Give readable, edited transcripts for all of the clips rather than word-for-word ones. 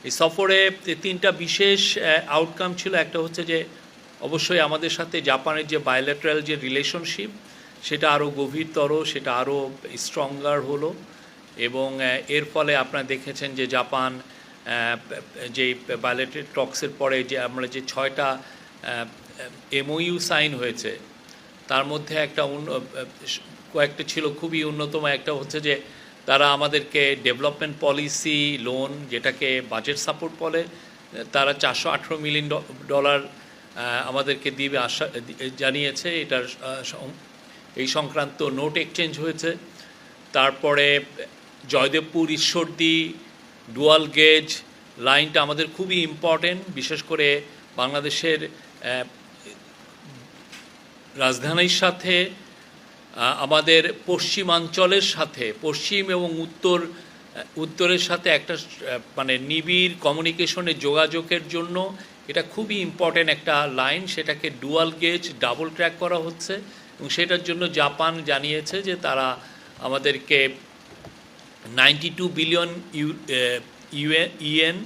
এই সফরে তিনটা বিশেষ আউটকাম ছিল। একটা হচ্ছে যে অবশ্যই আমাদের সাথে জাপানের যে বায়োল্যাটারাল যে রিলেশনশিপ সেটা আরও গভীরতর, সেটা আরও স্ট্রঙ্গার হলো। এবং এর ফলে আপনারা দেখেছেন যে জাপান যেই বায়োল্যাটারাল টক্সের পরে যে আমরা যে 6টা এমওইউ সাইন হয়েছে তার মধ্যে কয়েকটা ছিল খুবই অন্যতম। একটা হচ্ছে যে তারা আমাদেরকে ডেভেলপমেন্ট পলিসি লোন, যেটাকে বাজেট সাপোর্ট বলে, তারা $418 মিলিয়ন আমাদেরকে দিবে আশা জানিয়েছে। এটার এই সংক্রান্ত নোট এক্সচেঞ্জ হয়েছে। তারপরে জয়দেবপুর ঈশ্বরদী ডুয়াল গেজ লাইনটা আমাদের খুবই ইম্পর্টেন্ট, বিশেষ করে বাংলাদেশের রাজধানীর সাথে আমাদের পশ্চিমাঞ্চলের সাথে, পশ্চিম এবং উত্তরের সাথে একটা মানে নিবিড় কমিউনিকেশনের যোগাযোগের জন্য এটা খুবই ইম্পর্টেন্ট একটা লাইন। সেটাকে ডুয়াল গেজ ডাবল ট্র্যাক করা হচ্ছে এবং সেটার জন্য জাপান জানিয়েছে যে তারা আমাদেরকে 92 বিলিয়ন ইয়েন,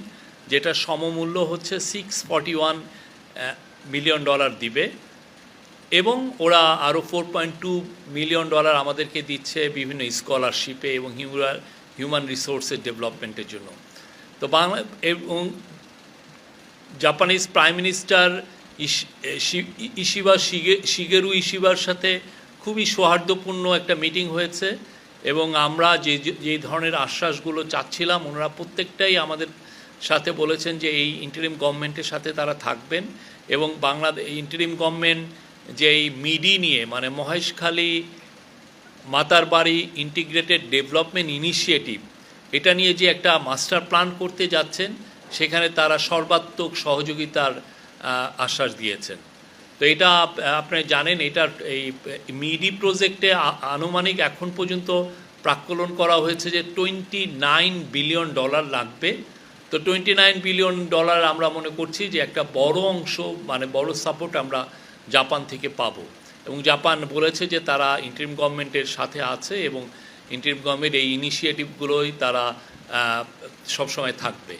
যেটা সমমূল্য হচ্ছে $641 মিলিয়ন দিবে। এবং ওরা আরও $4.2 মিলিয়ন আমাদেরকে দিচ্ছে বিভিন্ন স্কলারশিপে এবং হিউম্যান রিসোর্সের ডেভেলপমেন্টের জন্য। তো এবং জাপানিজ প্রাইম মিনিস্টার শিগেরু ইশিবার সাথে খুবই সৌহার্দ্যপূর্ণ একটা মিটিং হয়েছে এবং আমরা যে ধরনের আশ্বাসগুলো চাচ্ছিলাম ওনারা প্রত্যেকটাই আমাদের সাথে বলেছেন যে এই ইন্টারিম গভর্নমেন্টের সাথে তারা থাকবেন। এবং বাংলাদেশ ইন্টারিম গভর্নমেন্ট যে এই মিডি নিয়ে, মানে Maheshkhali Matarbari integrated development initiative, এটা নিয়ে যে একটা মাস্টার প্ল্যান করতে যাচ্ছেন, সেখানে তারা সর্বাত্মক সহযোগিতার আশ্বাস দিয়েছেন। তো এটা আপনি জানেন, এটার এই মিডি প্রজেক্টে আনুমানিক এখন পর্যন্ত প্রাক্কলন করা হয়েছে যে $29 বিলিয়ন লাগবে। তো $29 বিলিয়ন আমরা মনে করছি যে একটা বড় অংশ, মানে বড় সাপোর্ট আমরা জাপান থেকে পাবো। এবং জাপান বলেছে যে তারা ইন্টারিম গভর্নমেন্টের সাথে আছে এবং ইন্টারিম গভর্নমেন্ট এই ইনিশিয়েটিভগুলোই তারা সবসময় থাকবে।